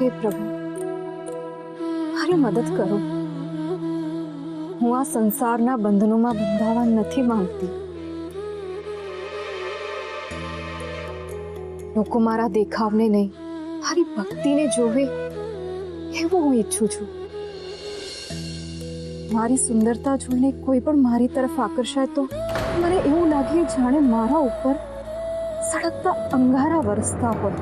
हे प्रभु, મારી મદદ કરો। હું આ સંસારના બંધનોમાં બંધાવા નથી માંગતી। લોકો મારા દેખાવને નહીં, મારી ભક્તિને જોવે એવું હું ઈચ્છું છું। મારી સુંદરતા જોઈને કોઈ પણ મારી તરફ આકર્ષાય તો મને એવું લાગે જાણે મારા ઉપર સળગતા અંગારા વરસતા હોય।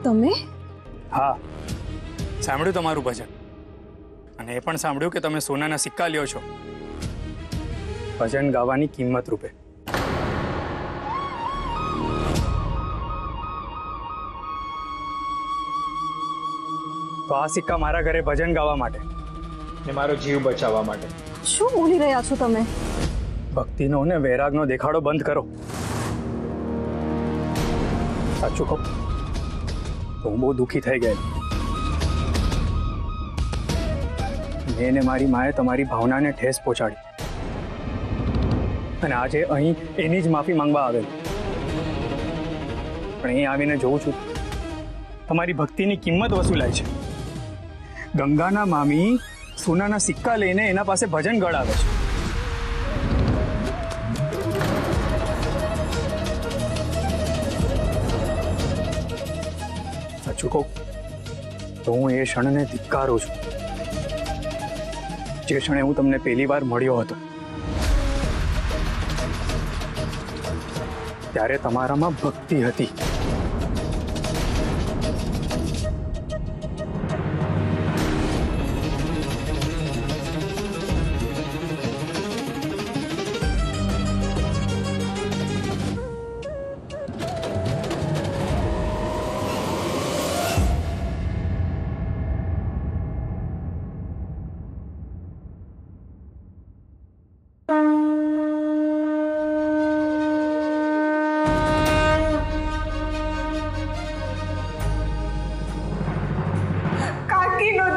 તમે? હા, સાંભળ્યું તમારું ભજન, અને એ પણ સાંભળ્યું કે તમે સોનાના સિક્કા લ્યો છો ભજન ગાવાની કિંમત રૂપે। તો આ સિક્કા મારા ઘરે ભજન ગાવા માટે ને મારો જીવ બચાવવા માટે। શું બોલી રહ્યા છો તમે? ભક્તિનો ને વૈરાગનો દેખાડો બંધ કરો। સાચું કહું તો હું બહુ દુઃખી થઈ ગયેલો। મેં ને મારી માએ તમારી ભાવનાને ઠેસ પહોંચાડી, અને આજે અહીં એની જ માફી માંગવા આવેલ। પણ અહીં આવીને જોઉં છું તમારી ભક્તિની કિંમત વસૂલાય છે। ગંગાના મામી સોનાના સિક્કા લઈને એના પાસે ભજન ગળાવે છે। સાચું કહું તો હું એ ક્ષણને ધિક્કારું છું, જે ક્ષણે હું તમને પહેલી વાર મળ્યો હતો ત્યારે તમારામાં ભક્તિ હતી।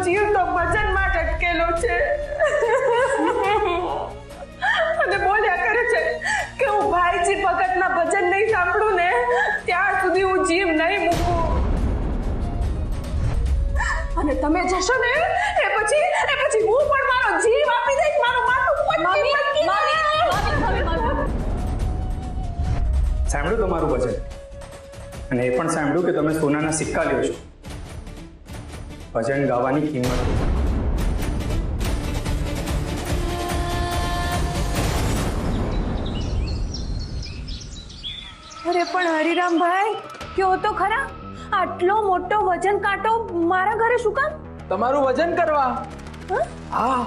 જીવ તો ભજનમાં અટકેલો છે અને બોલ્યા કરે છે કે હું ભાઈજી ભગતના ભજન નહીં સાંભળું ને ત્યાં સુધી હું જીવ નહીં મૂકું, અને તમે જશો ને એ પછી હું પણ મારો જીવ આપી દઈશ, મારું માથું સાંભળ્યું તમારું ભજન, અને એ પણ સાંભળ્યું કે તમે સોનાના સિક્કા લ્યો છો ભજન ગાવાની કિંમત। અરે પણ હરિરામભાઈ, કયો તો ખરા, આટલો મોટો વજન કાંટો મારા ઘરે શું કામ? તમારું વજન કરવા? હા,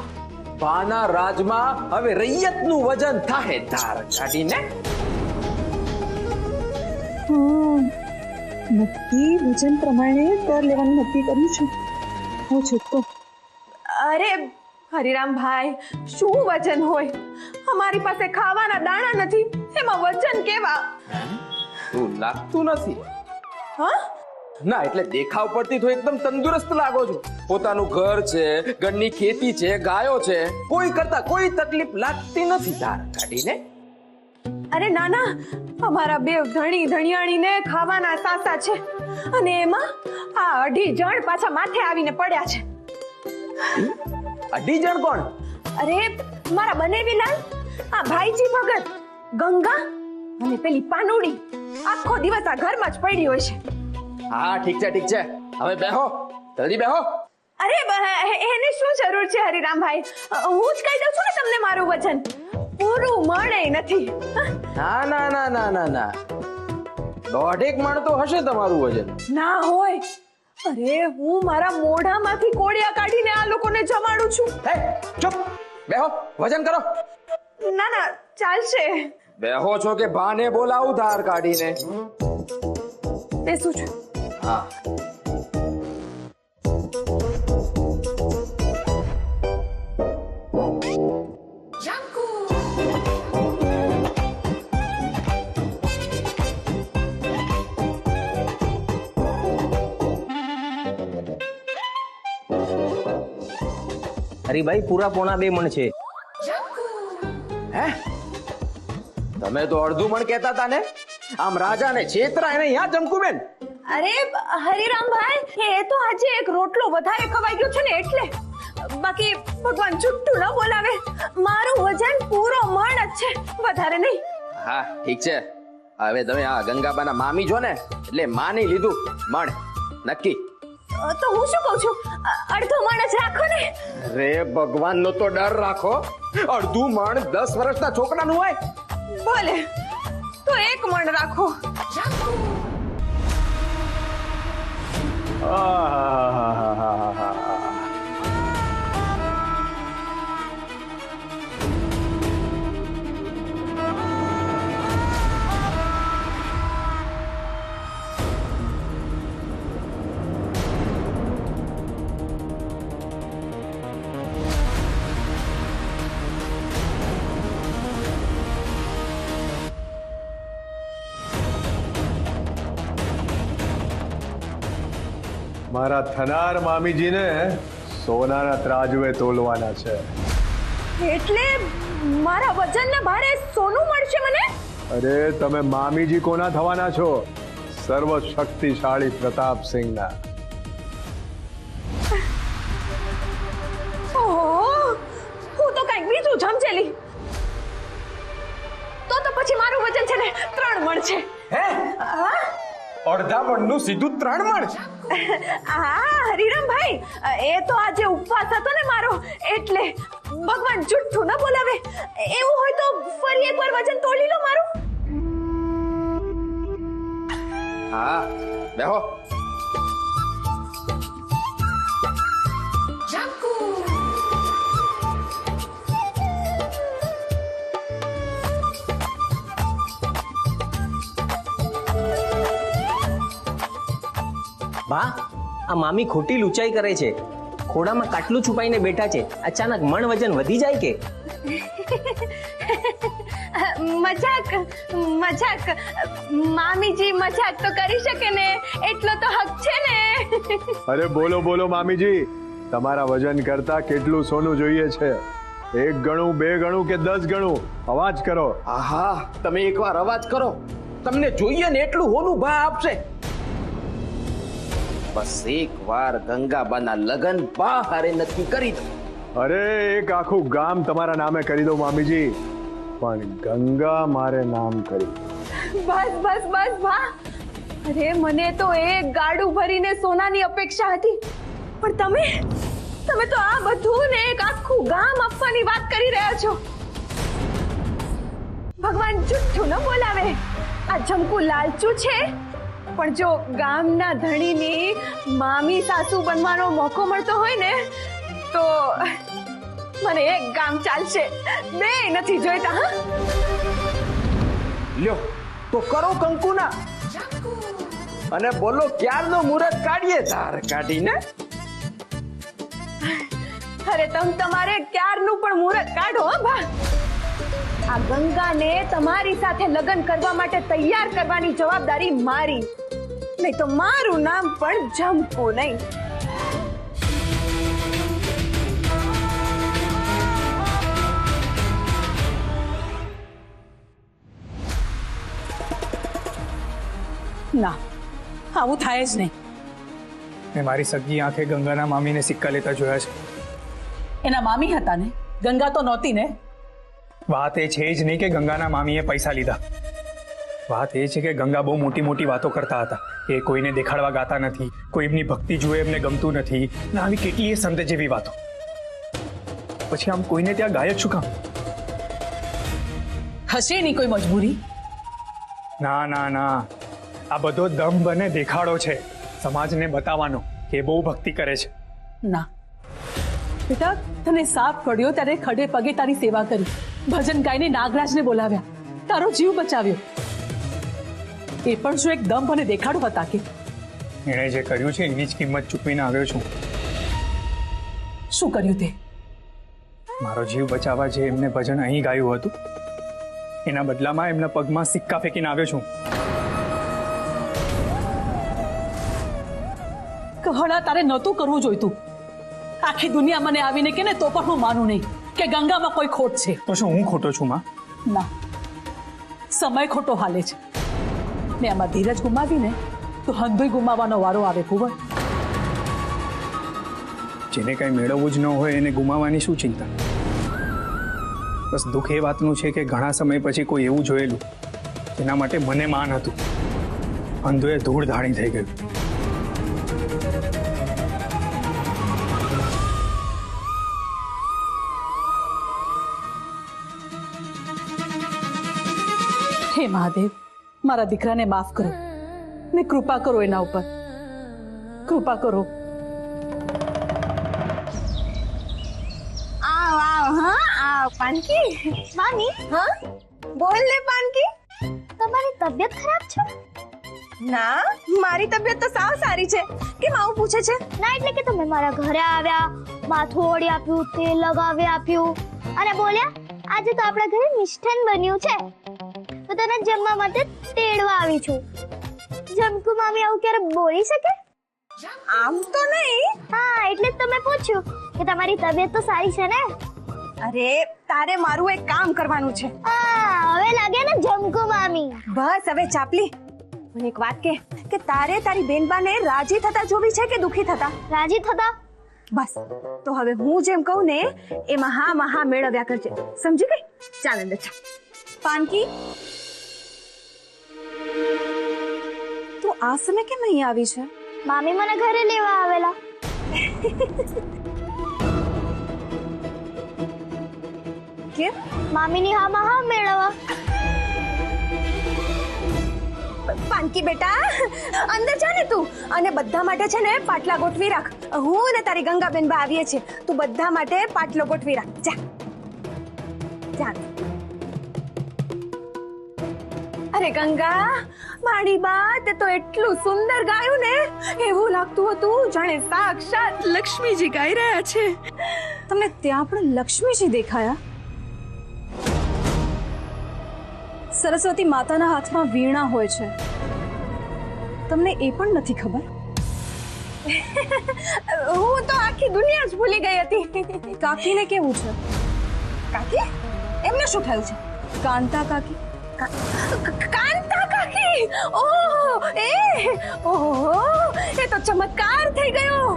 બાના રાજમાં હવે રૈયતનું વજન થાય ધાર કાઢીને। નક્કી વજન પ્રમાણે કર લેવાનું નક્કી કર્યું છે। હું છૂટકો। અરે હરિરામભાઈ, શું વજન હોય? અમારી પાસે ખાવાના દાણા નથી, એમાં વજન કેવા? તું લાગતું નથી? હા ના, એટલે દેખાવ પરથી તો એકદમ તંદુરસ્ત લાગો છો। પોતાનું ઘર છે, ઘરની ખેતી છે, ગાયો છે, કોઈ કરતા કોઈ તકલીફ લાગતી નથી ધાર કાઢીને। અરે નાના, અમારા બે ધણી ધણિયાણીને ખાવાના સાસા છે, અને એમાં આ 2.5 જણ પાછા માથે આવીને પડ્યા છે। 2.5 જણ કોણ? અરે મારા બનેવીલાલ, આ ભાઈજી ભગત, ગંગા અને પેલી પાનુડી આખો દિવસ આ ઘરમાં જ પડી હોય છે. હા ઠીક છે હવે બેહો, જલ્દી બેહો. અરે એની શું જરૂર છે હરિરામભાઈ? હું જ કહી દઉં છું ને તમને મારું વજન પૂરું મળે નથી. ના ના ના ના ના ના 1.5 મણ તો હશે તમારું વજન. ના હોય. અરે હું મારા મોઢામાંથી કોળિયા કાઢીને આ લોકોને જમાડું છું. હે ચૂપ, બેહો, વજન કરો. ના ના ચાલશે. બેહો છો કે ભાને બોલાવું ધાર કાઢીને? બેસું છું. હા. હરીભાઈ પૂરા પોણા 2 મણ છે. હે તમે તો અડધું મણ કહેતા હતા ને? આમ રાજાને છેતરા એને યા જમકુબેન. અરે હરિરામભાઈ એ તો આજે એક રોટલો વધારે ખવાઈ ગયો છે ને એટલે. બાકી ભગવાન જુઠ્ઠું ન બોલાવે, મારું વજન પૂરો મણ જ છે, વધારે નહીં. હા ઠીક છે. હવે તમે આ ગંગાબાના મામી છો ને એટલે માની લીધું મણ નક્કી. તો હું શું કહું છું, અડધો મણ જ રાખો ને. અરે ભગવાનનો તો ડર રાખો. અડધું મણ 10 વર્ષના છોકરાનું હોય. ભલે તો 1 મણ રાખો. મારા થનાર મામીજીને સોનાના ત્રાજવે તોલવાના છે. એટલે મારા વજનના ભારે સોનું મળશે મને? અરે તમે મામીજી કોના થવાના છો? સર્વ શક્તિશાળી પ્રતાપસિંહના. ઓહો, હું તો કઈક બીજું સમજેલી. તો પછી મારું વજન છે ને 3 મણ છે. હે અડધા મણનું સીધું 3 મણ? હા હરિરામભાઈ, એ તો આજે ઉપવાસ હતો ને મારો એટલે ભગવાન જુઠ્ઠું ન બોલાવે. એવું હોય તો ફરી એકવાર વજન તોડી લો મારું. હા બેહો. બા, આ મામી ખોટી લૂંચાઈ કરે છે. ખોડામાં કાટલું છુપાઈને બેઠા છે. અચાનક મણ વજન વધી જાય કે? મજાક મજાક, મામીજી મજાક તો કરી શકે ને, એટલો તો હક છે ને. અરે બોલો બોલો મામીજી, તમારા વજન કરતા કેટલું સોનું જોઈએ છે? 1 ગણું, 2 ગણું કે 10 ગણું? અવાજ કરો. આહા, તમે એકવાર અવાજ કરો, તમને જોઈએ ને એટલું હોનું ભા આપશે. બસ એકવાર ગંગાબાના લગન બા હારે નક્કી કરી દો. અરે એક આખું ગામ તમારા નામે કરી દો મામીજી, પણ ગંગા મારે નામ કરી. બસ બસ બસ ભા. અરે મને તો એક ગાડું ભરીને સોનાની અપેક્ષા હતી, પણ તમે તો આ બધું ને એક આખું ગામ આપવાની વાત કરી રહ્યા છો. ભગવાન જુઠ્ઠું ન બોલાવે. આ જમકુ લાલચુ છે, પણ જો ગામના ધણીની મામી સાસુ બનવાનો મોકો મળતો હોય ને તો મને એક ગામ ચાલશે, 2 નથી જોઈતા. હા લ્યો તો કરો કંકુના અને બોલો ક્યારનો મુહૂર્ત કાઢીએ ધાર કાઢીને. અરે તમારે ક્યારનું પણ મુહૂર્ત કાઢો. હો ભા, આ ગંગાને તમારી સાથે લગ્ન કરવા માટે તૈયાર કરવાની જવાબદારી મારી, નહીં તો મારું નામ પણ જમકુ નહીં. ના, આવું થાય જ નહીં. મેં મારી સગી આંખે ગંગાના મામીને સિક્કા લેતા જોયા છે. એના મામી હતા ને, ગંગા તો નહોતી ને. વાત એ છે જ નહીં કે ગંગાના મામીએ પૈસા લીધા. વાત એ છે કે ગંગા બહુ મોટી મોટી વાતો કરતા હતા કે કોઈને દેખાડવા ગાતા નથી, કોઈ એમની ભક્તિ જુએ એમને ગમતું નથી, ને આવી કેટલીય સંત જેવી વાતો. પછી આમ કોઈને ત્યાં ગાય જ શું કામ? હશે નહીં કોઈ મજબૂરી? ના ના ના, આ બધો દંભ અને દેખાડો છે, સમાજને બતાવવાનો કે બહુ ભક્તિ કરે છે. ના બેટા, તને સાપ પડ્યો ત્યારે ખડે પગે તારી સેવા કરી, ભજન ગાઈને નાગરાજને બોલાવ્યા, તારો જીવ બચાવ્યો. એ પણ શું એક દંભ અને દેખાડો હતા કે? એણે જે કર્યું છે એની જ કિંમત ચૂકવીને આવ્યો છું. શું કર્યું તે? મારો જીવ બચાવવા જે એમને ભજન અહીં ગાયું હતું એના બદલામાં એમના પગમાં સિક્કા ફેંકીને આવ્યો છું. કહણા તારે નહોતું કરવું જોઈતું. આખી દુનિયા મને આવીને કે ને તો પણ હું માનું નહીં કે ગંગામાં કોઈ ખોટ છે. તો શું હું ખોટો છું માં? ના, સમય ખોટો હાલે છે ને આમાં ધીરજ ગુમાવીને તો હંધુય ગુમાવવાનો વારો આવે કુંવર. જેને કઈ મેળવવું જ ન હોય એને ગુમાવવાની શું ચિંતા? બસ દુઃખ એ વાતનું છે કે ઘણા સમય પછી કોઈ એવું જોયેલું જેના માટે મને માન હતું, અંધોએ ધૂળ ધાણી થઈ ગયું. હે મહાદેવ, મારા દીકરાને માફ કરો ને કૃપા કરો એના ઉપર, કૃપા કરો. આવ આવ, હા આવ પાનકી. મામી, હા બોલ ને પાનકી. તમારી તબિયત ખરાબ છે? ના, મારી તબિયત તો સાવ સારી છે. કેમ આવું પૂછે છે? ના એટલે કે તમે મારા ઘરે આવ્યા, માથું ઓળી આપ્યું, તેલ લગાવી આપ્યું અને બોલ્યા આજે તો આપણા ઘરે મિષ્ટાન બન્યું છે તો તને જમવા માટે તેડવા આવી છું. જમકુ મામી આવું ક્યારે બોલી શકે? આમ તો નહીં. હા એટલે જ તમે પૂછ્યું કે તમારી તબિયત તો સારી છે ને? અરે તારે મારું એક કામ કરવાનું છે. હા હવે લાગે ને જમકુ મામી. બસ હવે ચાપલી. મને એક વાત કે તારે તારી બેનબાને રાજી થતા જોવી છે કે દુખી થતા? રાજી થતા. બસ તો હવે હું જેમ કહું ને એમાં હા માં હા મેળવ્યા કરજે, સમજી ગઈ? ચાલ અંદર ચાલ. પાનકી, તું આ સમય કેમ અહીં આવી છે? મામી મને ઘરે લેવા આવેલા. કેમ? મામીની હા માં હા મેળવવા. પાનકી બેટા, અંદર જા ને તું, અને બધા માટે છે ને પાટલા ગોઠવી રાખ. હું ને તારી ગંગાબેન બા આવીએ છીએ, તું બધા માટે પાટલો ગોઠવી રાખ. જા જા. અરે ગંગા, મારી બા તે તો એટલું સુંદર ગાયું ને, એવું લાગતું હતું જાણે સાક્ષાત લક્ષ્મીજી ગાઈ રહ્યા છે. તમને ત્યાં પણ લક્ષ્મીજી દેખાયા? સરસ્વતી માતાના હાથમાં વીણા હોય છે, તમને એ પણ નથી ખબર? હું તો આખી દુનિયા જ ભૂલી ગઈ હતી. કાકીને કેવું છે? કાકી? એમને શું થયું છે? કાંતા કાકી? કાંતા કાકી? ઓહ એ તો ચમત્કાર થઈ ગયો.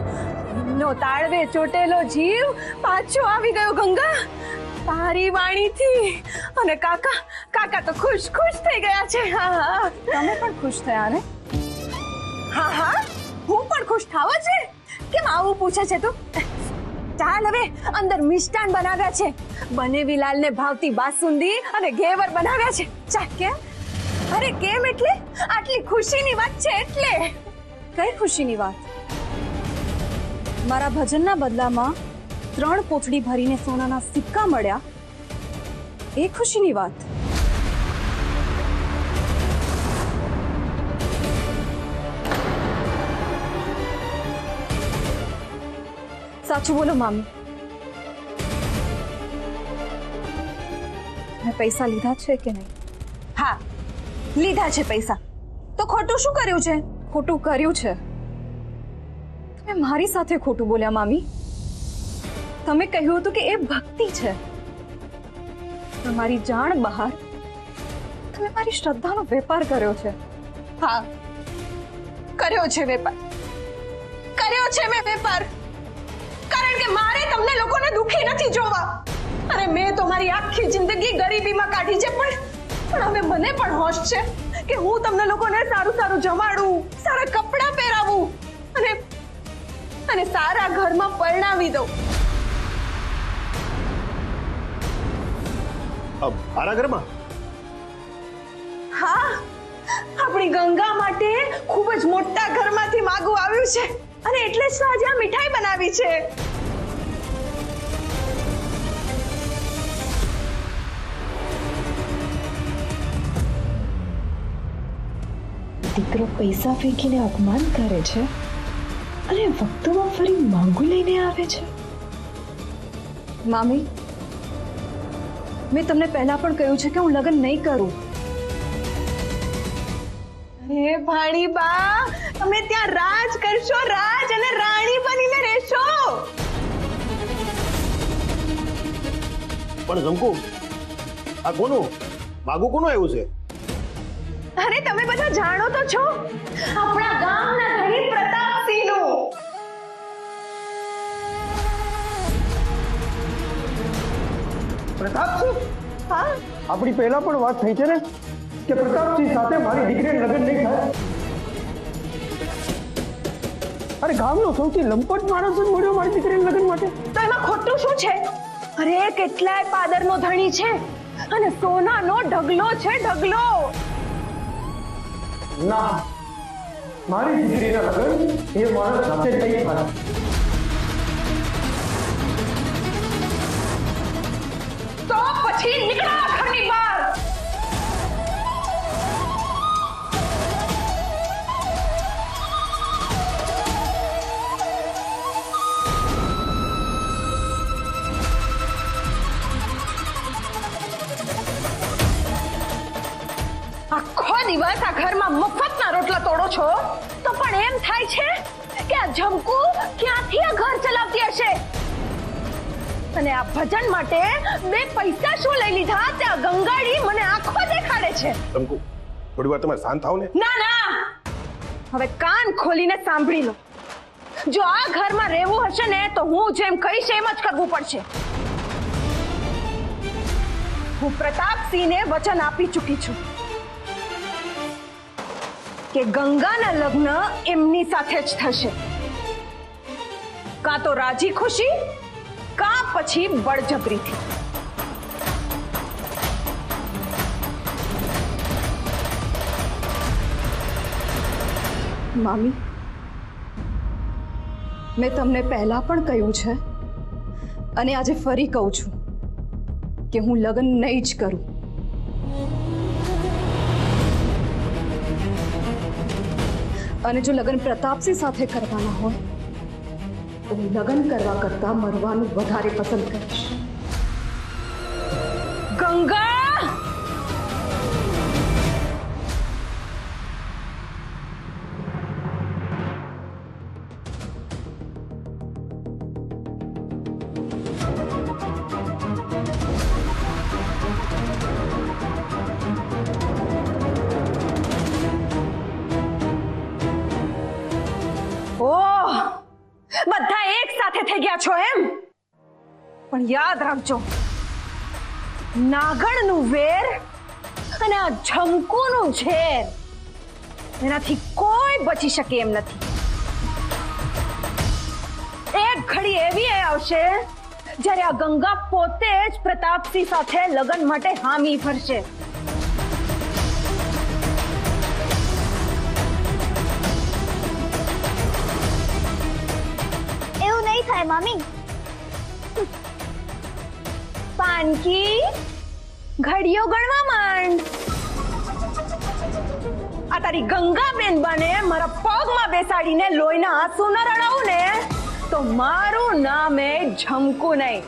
એમનો તાળવે ચોટેલો જીવ પાછો આવી ગયો ગંગા, તારી વાણીથી. અને કાકા તો ખુશ થઈ ગયા છે. હા, તમે પણ ખુશ થયા ને? હા, હું પણ ખુશ થાવ છે. કેમ આવું પૂછે છે તું? ચાલ હવે અંદર મિષ્ટાન બનાવ્યા છે, બનેવીલાલ ને ભાવતી બાસુંદી અને ઘેવર બનાવ્યા છે. ચાલ. કેમ? અરે કેમ એટલે આટલી ખુશીની વાત છે એટલે. કઈ ખુશીની વાત? મારા ભજનના બદલામાં 3 કોથળી ભરીને સોનાના સિક્કા મળ્યા, એ ખુશીની વાત. સાચું બોલો મામી, મેં પૈસા લીધા છે કે નહીં? હા, લીધા છે પૈસા. તો ખોટું શું કર્યું છે? ખોટું કર્યું છે. તમે મારી સાથે ખોટું બોલ્યા મામી. તમે કહ્યું હતું કે એ ભક્તિ છે. તમારી જાણ બહાર તમે મારી શ્રદ્ધાનો વેપાર કર્યો છે. હા, કર્યો છે વેપાર. કર્યો છે મેં વેપાર. કારણ કે મારે તમને લોકોને દુખી નથી જોવા. અને મેં તો મારી આખી જિંદગી ગરીબીમાં કાઢી છે, પણ હવે મને પણ હોશ છે કે હું તમને લોકોને સારું સારું જમાડું, સારા કપડાં પહેરાવું અને સારા ઘરમાં પરણાવી દઉં. મારા ઘરમાં? હા, આપણી ગંગા માટે ખૂબ જ મોટા ઘરમાંથી માગું આવ્યું છે અને એટલે જ તો આજે આ મીઠાઈ બનાવી છે. દીકરો પૈસા ફેંકીને અપમાન કરે છે અને વખતોમાં ફરી માંગુ લઈને આવે છે. મામી, મેં તમને પહેલા પણ કહ્યું છે કે હું લગ્ન નહીં કરું. અરે ભાણી બા, તમે ત્યાં રાજ કરશો, રાજ અને રાણી બનીને રહેશો. પણ જમકુ, આ કોનું માગું કોનું આવ્યું છે? અરે તમે બધા જાણો તો છો, આપણા ગામના ધણી પ્રતાપસિંહનું. પ્રતાપસિંહ, હા, આપણી પહેલા પણ વાત થઈ છે ને કે પ્રતાપસિંહ સાથે મારી દીકરીને લગ્ન નહીં થાય. અરે ગામનો સૌથી લંપટ માણસ જ મળ્યો મારી દીકરીને લગ્ન માટે. તો એમાં ખોટું શું છે? અરે કેટલાય પાદરનો ધણી છે અને સોનાનો ઢગલો છે, ઢગલો. ના, મારી દીકરીના લગ્ન એ માણસ સાથે નહીં થાય. તો પછી નીકળો આ ઘરની બહાર. આખો દિવસ આ ઘરમાં મફતના રોટલા તોડો છો તો પણ એમ થાય છે કે આ જમકુ ક્યાંથી આ ઘર ચલાવતી હશે. અને આ ભજન માટે બે પૈસા શું લઈ લીધા તે આ ગંગાડી મને આંખો દેખાડે છે. જમકુ, થોડી વાર તમે શાંત થાઓ ને. ના ના, હવે કાન ખોલીને સાંભળી લો. જો આ ઘરમાં રહેવું હશે ને તો હું જેમ કહીશ એમ જ કરવું પડશે. હું પ્રતાપસિંહને વચન આપી ચૂકી છું કે ગંગાના લગ્ન એમની સાથે જ થશે. કાં તો રાજી ખુશી, કાં પછી બળજબરીથી. મામી, મેં તમને પહેલા પણ કહ્યું છે અને આજે ફરી કહું છું કે હું લગ્ન નહીં જ કરું. અને જો લગ્ન પ્રતાપસિંહ સાથે કરવાના હોય તો હું લગ્ન કરવા કરતા મરવાનું વધારે પસંદ કરીશ. ગંગા, ઓહ, બધા એક સાથે થઈ ગયા છો એમ? પણ યાદ રાખજો, નાગણનું વેર અને આ ઝમકુનું ઝેર એનાથી કોઈ બચી શકે એમ નથી. એક ઘડી એવી આવશે જ્યારે આ ગંગા પોતે જ પ્રતાપસિંહ સાથે લગ્ન માટે હામી ભરશે. એવું નહીં થાય મામી. પાનકી, ઘડીઓ ગણવા માંડ. આ તારી ગંગાબેન બને મારા પગમાં બેસાડીને લોહીના આંસુ ન રડાવું ને તો મારું નામ એ ઝમકુ નહીં,